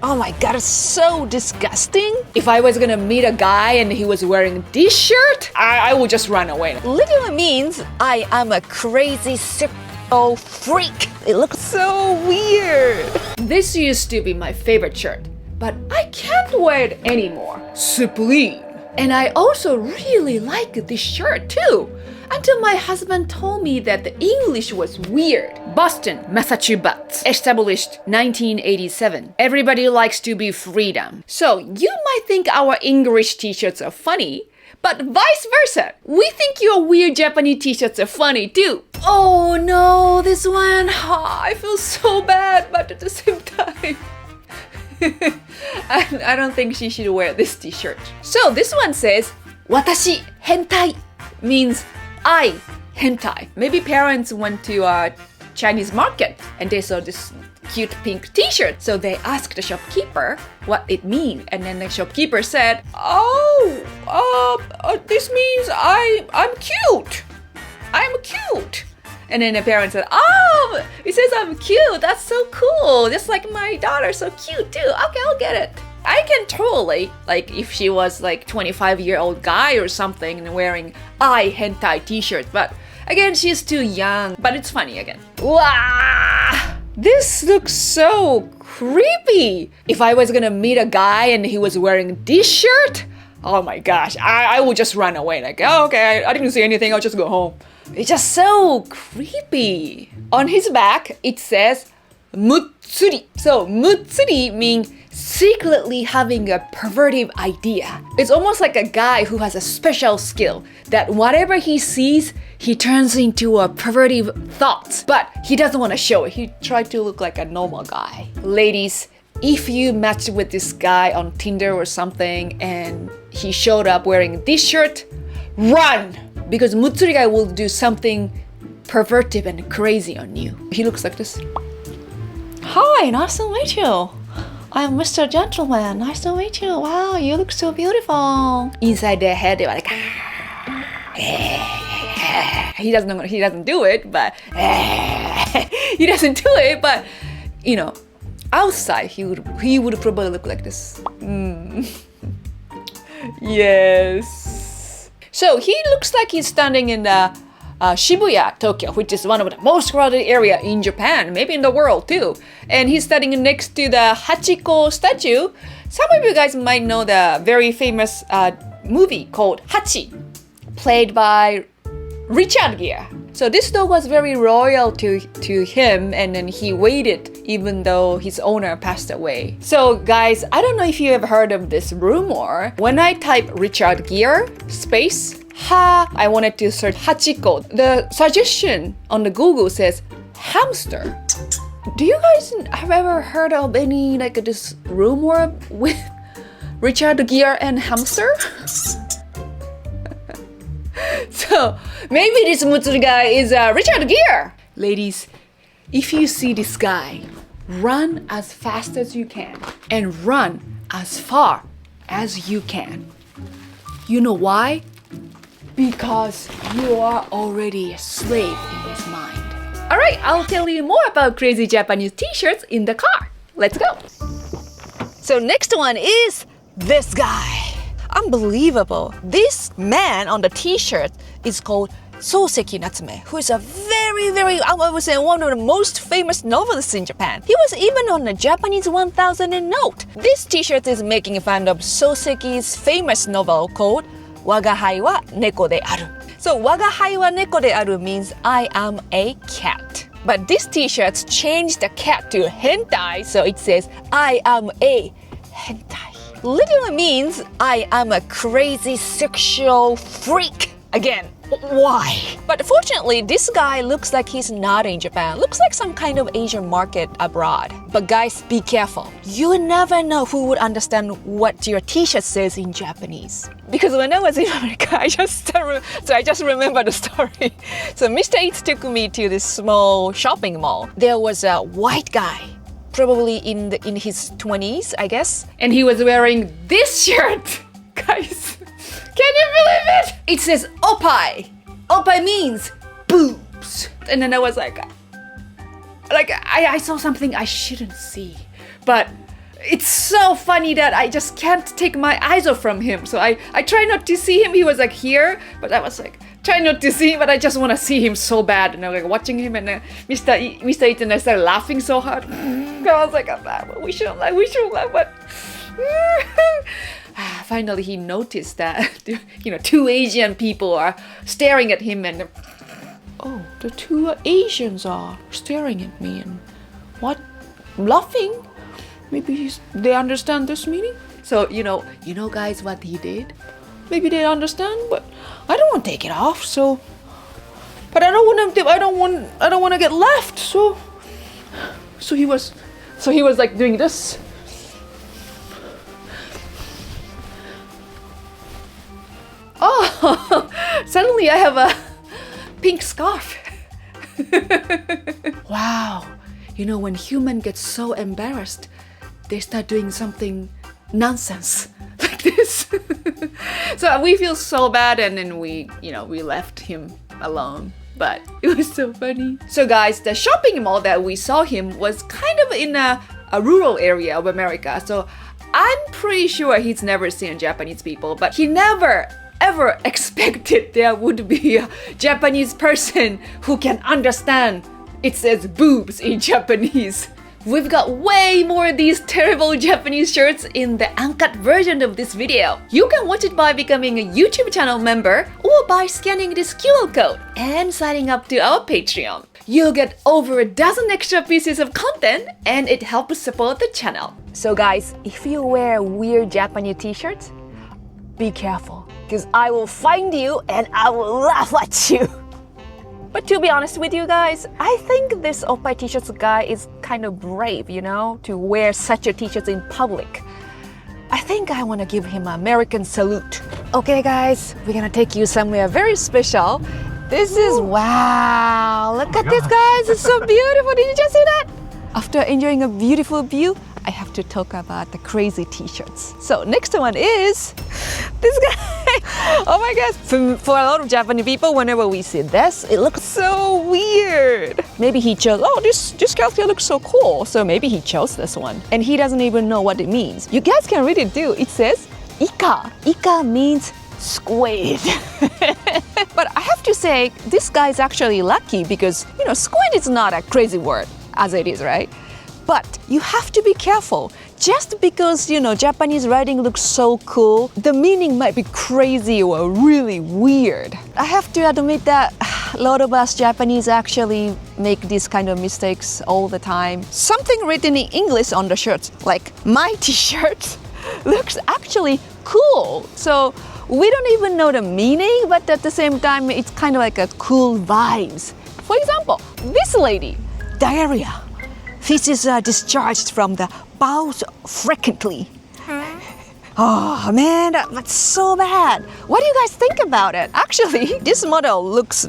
Oh my god, it's so disgusting. If I was gonna meet a guy and he was wearing this shirt, I would just run away. Literally means I am a crazy sicko freak. It looks so weird. This used to be my favorite shirt, but I can't wear it anymore. Sublime. And I also really like this shirt too, until my husband told me that the English was weird. Boston, Massachusetts, established 1987. Everybody likes to be freedom. So you might think our English t-shirts are funny, but vice versa. We think your weird Japanese t-shirts are funny too. Oh no, this one, I feel so bad, but at the same time, I don't think she should wear this t-shirt. So this one says, 私 hentai means I hentai. Maybe parents went to a Chinese market and they saw this cute pink t-shirt. So they asked the shopkeeper what it means. And then the shopkeeper said, this means I'm cute. I'm cute. And then the parents said, oh, it says I'm cute. That's so cool. Just like my daughter, so cute too. Okay, I'll get it. I can totally, like if she was like 25-year-old guy or something and wearing I hentai t-shirt. But again, she's too young. But it's funny again. Wow! This looks so creepy. If I was gonna meet a guy and he was wearing this shirt, oh my gosh, I would just run away. Like, oh, okay, I didn't see anything. I'll just go home. It's just so creepy. On his back, it says mutsuri. So mutsuri means secretly having a pervertive idea. It's almost like a guy who has a special skill that whatever he sees, he turns into a pervertive thought. But he doesn't want to show it. He tried to look like a normal guy. Ladies, if you matched with this guy on Tinder or something and he showed up wearing this shirt, run! Because Mutsuri guy will do something pervertive and crazy on you. He looks like this. Hi, nice to meet you. I'm Mr. Gentleman. Nice to meet you. Wow, you look so beautiful. Inside their head, they're like, he doesn't do it, but he doesn't do it, but you know, outside he would probably look like this. Yes. So he looks like he's standing in the Shibuya, Tokyo, which is one of the most crowded area in Japan, maybe in the world too. And he's standing next to the Hachiko statue. Some of you guys might know the very famous movie called Hachi, played by Richard Gere. So this dog was very loyal to him, and then he waited even though his owner passed away. So guys, I don't know if you have heard of this rumor. When I type Richard Gere space I wanted to search Hachiko. The suggestion on the Google says hamster. Do you guys have ever heard of any like this rumor with Richard Gere and hamster? So maybe this Mutsuri guy is Richard Gere. Ladies, if you see this guy, run as fast as you can and run as far as you can. You know why? Because you are already a slave in his mind. Alright, I'll tell you more about crazy Japanese t-shirts in the car. Let's go. So next one is this guy. Unbelievable. This man on the t-shirt is called Soseki Natsume, who is a very, I would say one of the most famous novelists in Japan. He was even on the Japanese 1000 note. This t-shirt is making fun of Soseki's famous novel called Waga hai wa neko de aru. So Waga hai wa neko de aru means I am a cat. But this t-shirt changed the cat to hentai, so it says I am a hentai. Literally means I am a crazy sexual freak. Again, why? But fortunately, this guy looks like he's not in Japan. Looks like some kind of Asian market abroad. But guys, be careful. You never know who would understand what your t-shirt says in Japanese. Because when I was in America, I just remember the story. So Mr. Eats took me to this small shopping mall. There was a white guy, probably in his 20s, I guess. And he was wearing this shirt. Guys, can you believe it? It says opai. Opai means boobs. And then I was like I saw something I shouldn't see. But it's so funny that I just can't take my eyes off from him. So I try not to see him. He was like here, but I was like trying not to see him, but I just want to see him so bad. And I'm like watching him, and Mr. Ito and I started laughing so hard. I was like, we shouldn't laugh, but finally he noticed that two Asian people are staring at him, and oh, the two Asians are staring at me and what? Laughing? Maybe they understand this meaning? So, you know guys what he did? Maybe they understand, but I don't want to take it off, so but I don't want to get left, so he was like doing this. Oh, suddenly I have a pink scarf. Wow. When human gets so embarrassed, they start doing something nonsense like this. So we feel so bad, and then we left him alone. But it was so funny. So guys, the shopping mall that we saw him was kind of in a rural area of America. So I'm pretty sure he's never seen Japanese people, but he never ever expected there would be a Japanese person who can understand it says boobs in Japanese. We've got way more of these terrible Japanese shirts in the uncut version of this video. You can watch it by becoming a YouTube channel member or by scanning this QR code and signing up to our Patreon. You'll get over a dozen extra pieces of content, and it helps support the channel. So guys, if you wear weird Japanese t-shirts, be careful, because I will find you and I will laugh at you. But to be honest with you guys, I think this oppai t-shirts guy is kind of brave, to wear such a t-shirt in public. I think I want to give him an American salute. Okay guys, we're gonna take you somewhere very special. This is, wow, look at this guys, it's so beautiful. Did you just see that? After enjoying a beautiful view, I have to talk about the crazy t-shirts. So next one is this guy. Oh my gosh. For a lot of Japanese people, whenever we see this, it looks so weird. Maybe he chose, this character looks so cool. So maybe he chose this one. And he doesn't even know what it means. You guys can read it too. It says Ika. Ika means squid. But I have to say, this guy is actually lucky because, squid is not a crazy word as it is, right? But you have to be careful. Just because, Japanese writing looks so cool, the meaning might be crazy or really weird. I have to admit that a lot of us Japanese actually make these kind of mistakes all the time. Something written in English on the shirts, like my t-shirt, looks actually cool. So we don't even know the meaning, but at the same time, it's kind of like a cool vibes. For example, this lady, diarrhea. Feces are discharged from the bowels frequently. Oh man, that's so bad. What do you guys think about it? Actually, this model looks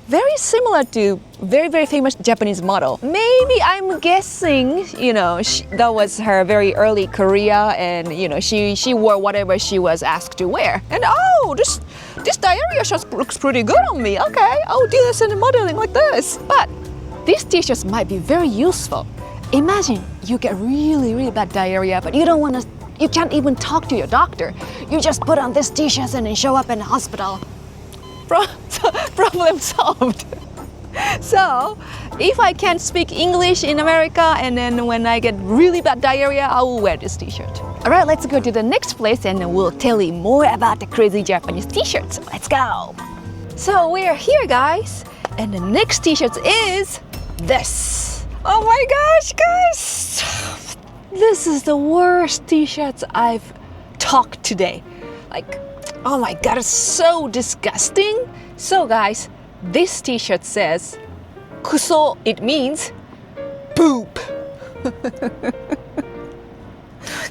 very similar to very, very famous Japanese model. Maybe I'm guessing, that was her very early career, and she wore whatever she was asked to wear. And this diarrhea shirt looks pretty good on me. Okay, I'll do this in modeling like this. But these t-shirts might be very useful. Imagine you get really, really bad diarrhea, but you can't even talk to your doctor. You just put on this t-shirt and then show up in the hospital. Problem solved. So, if I can't speak English in America, and then when I get really bad diarrhea, I will wear this t-shirt. All right, let's go to the next place and we'll tell you more about the crazy Japanese t-shirts. Let's go. So we're here, guys, and the next t-shirt is this. Oh my gosh, guys! This is the worst t-shirts I've talked today. Like, oh my god, it's so disgusting. So guys, this t-shirt says kuso. It means poop.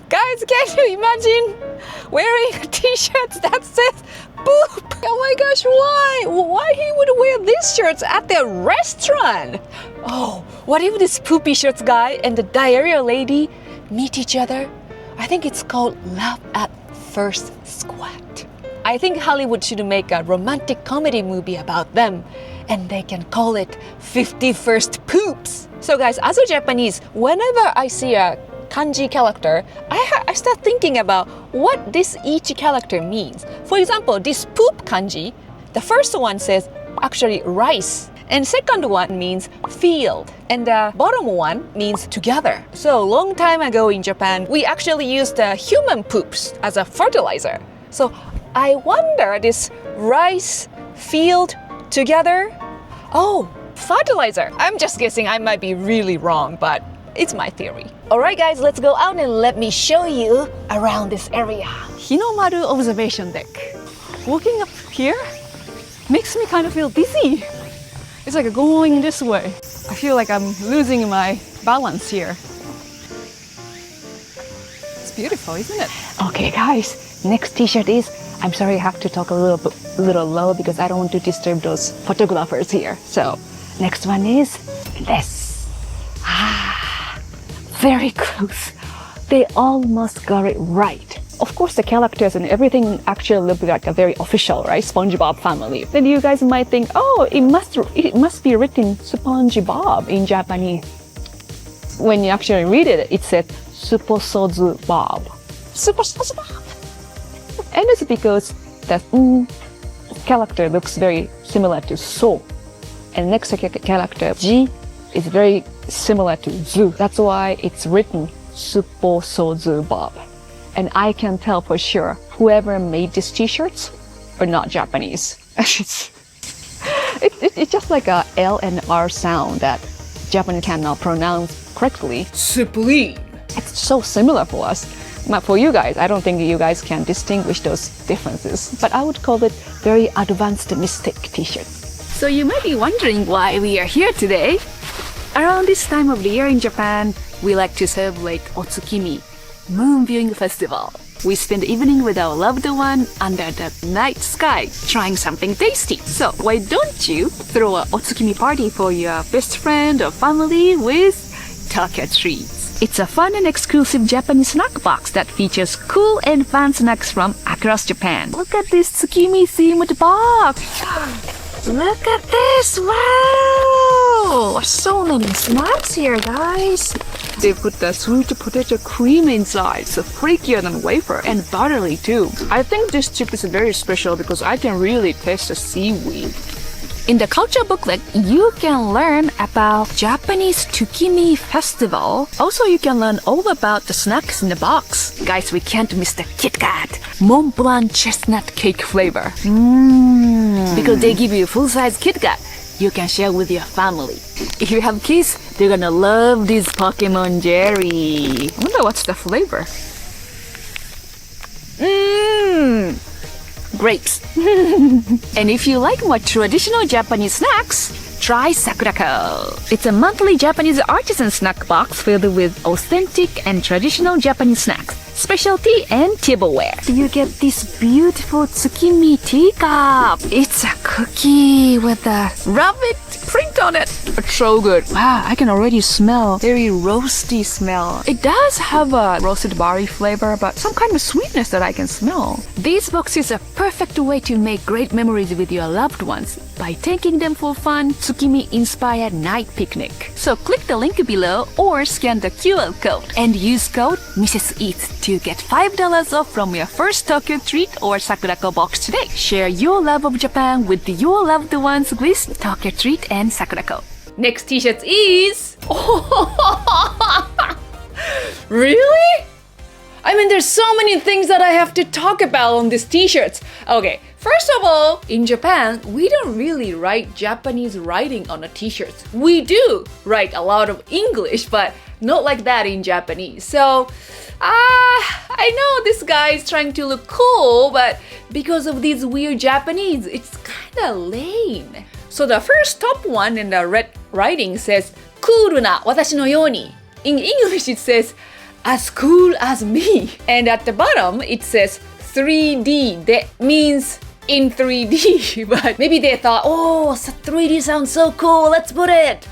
Guys, can you imagine wearing a t-shirt that says poop? Oh my gosh, why? Why he would wear these shirts at the restaurant? Oh, what if this poopy shirts guy and the diarrhea lady meet each other? I think it's called love at first squat. I think Hollywood should make a romantic comedy movie about them, and they can call it 50 First Poops. So guys, as a Japanese, whenever I see a kanji character, I start thinking about what this each character means. For example, this poop kanji, the first one says actually rice. And second one means field. And the bottom one means together. So long time ago in Japan, we actually used human poops as a fertilizer. So I wonder this rice, field, together. Oh, fertilizer. I'm just guessing, I might be really wrong, but it's my theory. Alright guys, let's go out and let me show you around this area. Hinomaru observation deck. Walking up here makes me kind of feel dizzy. It's like going this way. I feel like I'm losing my balance here. It's beautiful, isn't it? Okay guys, next t-shirt is, I'm sorry I have to talk a little low because I don't want to disturb those photographers here. So, next one is this. Very close. They almost got it right. Of course, the characters and everything actually look like a very official, right? SpongeBob family. Then you guys might think, oh, it must be written SpongeBob in Japanese. When you actually read it, it said Suposozu Bob. Suposozu Bob. And it's because the character looks very similar to So. And next character, Ji, is very similar to Zu. That's why it's written Suposozu Bob. And I can tell for sure whoever made these t-shirts are not Japanese. It's just like a L and R sound that Japanese cannot pronounce correctly. Supreme. It's so similar for us. But for you guys, I don't think you guys can distinguish those differences. But I would call it very advanced mystic t-shirt. So you might be wondering why we are here today. Around this time of the year in Japan, we like to celebrate Otsukimi, Moon Viewing Festival. We spend the evening with our loved one under the night sky, trying something tasty. So why don't you throw a Otsukimi party for your best friend or family with Tokyo Treats? It's a fun and exclusive Japanese snack box that features cool and fun snacks from across Japan. Look at this Tsukimi themed box! Look at this! Wow! So many snacks here, guys! They put the sweet potato cream inside, so flakier than wafer and buttery too. I think this chip is very special because I can really taste the seaweed. In the culture booklet, you can learn about Japanese Tsukimi festival. Also, you can learn all about the snacks in the box. Guys, we can't miss the Kit Kat Mont Blanc chestnut cake flavor. Because they give you full-size Kit Kat you can share with your family. If you have kids, they're gonna love this Pokemon Jerry. I wonder what's the flavor. Grapes. And if you like more traditional Japanese snacks, try Sakurako. It's a monthly Japanese artisan snack box filled with authentic and traditional Japanese snacks, specialty, and tableware. You get this beautiful Tsukimi teacup. It's a cookie with a rabbit print on it. It's so good. Wow, I can already smell very roasty smell. It does have a roasted barley flavor, but some kind of sweetness that I can smell. These boxes are a perfect way to make great memories with your loved ones by taking them for fun Tsukimi-inspired night picnic. So click the link below or scan the QR code and use code Mrs. Eats to get $5 off from your first Tokyo Treat or Sakurako box today. Share your love of Japan with your loved ones with Tokyo Treat and Sakurako. Next t-shirt is... Really? I mean, there's so many things that I have to talk about on these t-shirts. Okay, first of all, in Japan, we don't really write Japanese writing on the t-shirts. We do write a lot of English, but not like that in Japanese. So, I know this guy is trying to look cool, but because of these weird Japanese, it's kinda lame. So the first top one in the red writing says, クールな私のように. In English, it says, as cool as me. And at the bottom, it says 3D. That means in 3D. But maybe they thought, oh, 3D sounds so cool, let's put it.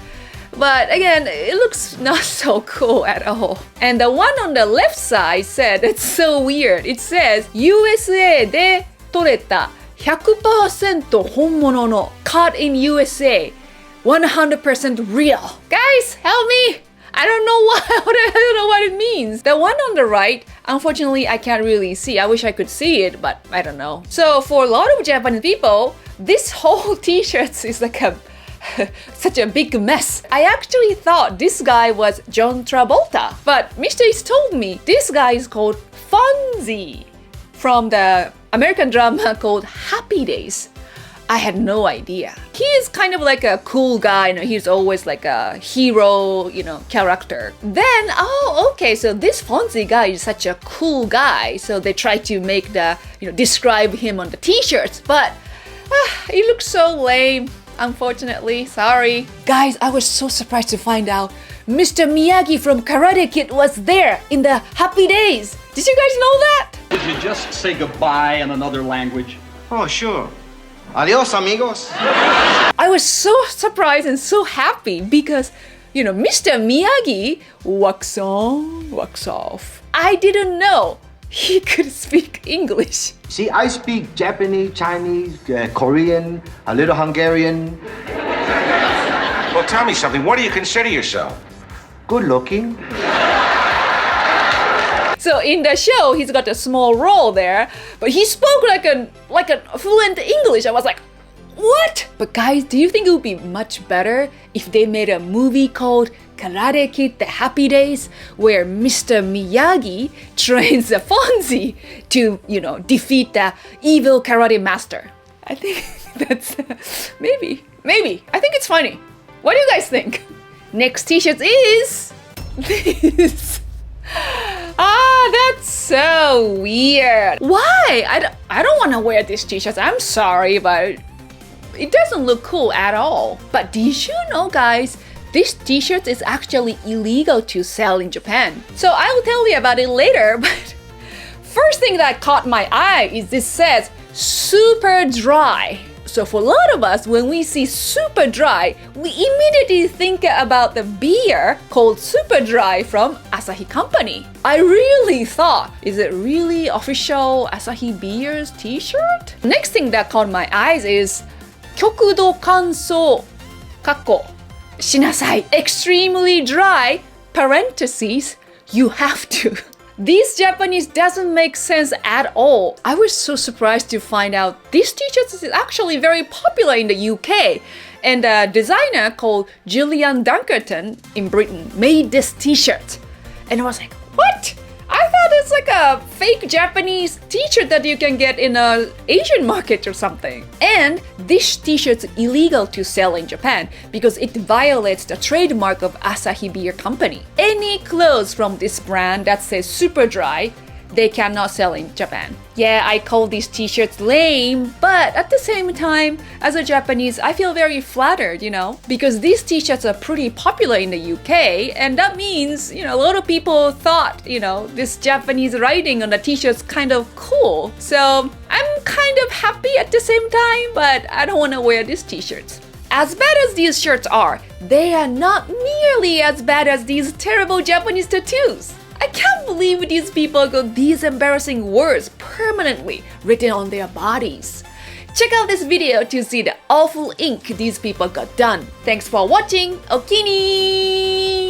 But again, it looks not so cool at all. And the one on the left side said, it's so weird. It says, USA で撮れた 100% 本物の caught in USA. 100% real. Guys, help me! I don't know why. I don't know what it means. The one on the right, unfortunately, I can't really see. I wish I could see it, but I don't know. So for a lot of Japanese people, this whole t-shirt is like a such a big mess. I actually thought this guy was John Travolta, but Mr. Is told me this guy is called Fonzie from the American drama called Happy Days. I had no idea. He is kind of like a cool guy, he's always like a hero, character. Then, okay, so this Fonzie guy is such a cool guy, so they try to make describe him on the t-shirts, but he looks so lame. Unfortunately, sorry. Guys, I was so surprised to find out Mr. Miyagi from Karate Kid was there in the Happy Days. Did you guys know that? Would you just say goodbye in another language? Oh, sure. Adios, amigos. I was so surprised and so happy because, Mr. Miyagi walks on, walks off. I didn't know he could speak English. See, I speak Japanese, Chinese, Korean, a little Hungarian. Well, tell me something. What do you consider yourself? Good looking. So in the show, he's got a small role there, but he spoke like a fluent English. I was like, what? But guys, do you think it would be much better if they made a movie called Karate Kid The Happy Days, where Mr. Miyagi trains the Fonzie to, defeat the evil karate master? I think that's maybe. I think it's funny. What do you guys think? Next t-shirt is this. That's so weird. Why? I don't want to wear this t-shirt. I'm sorry, but it doesn't look cool at all. But did you know, guys, this t-shirt is actually illegal to sell in Japan. So I will tell you about it later, but first thing that caught my eye is this says super dry. So for a lot of us, when we see super dry, we immediately think about the beer called Super Dry from Asahi Company. I really thought, is it really official Asahi Beer's t-shirt? Next thing that caught my eyes is 極度乾燥 しなさい extremely dry parentheses you have to. This Japanese doesn't make sense at all. I was so surprised to find out this t-shirt is actually very popular in the UK, and a designer called Gillian Dunkerton in Britain made this t-shirt. And I was like, what? I thought it's like a fake Japanese t-shirt that you can get in an Asian market or something. And this t-shirt's illegal to sell in Japan because it violates the trademark of Asahi Beer Company. Any clothes from this brand that says super dry, they cannot sell in Japan. Yeah, I call these t-shirts lame, but at the same time, as a Japanese, I feel very flattered, because these t-shirts are pretty popular in the UK, and that means, a lot of people thought, this Japanese writing on the t-shirt's kind of cool. So I'm kind of happy at the same time, but I don't want to wear these t-shirts. As bad as these shirts are, they are not nearly as bad as these terrible Japanese tattoos. I can't believe these people got these embarrassing words permanently written on their bodies. Check out this video to see the awful ink these people got done. Thanks for watching. Okini!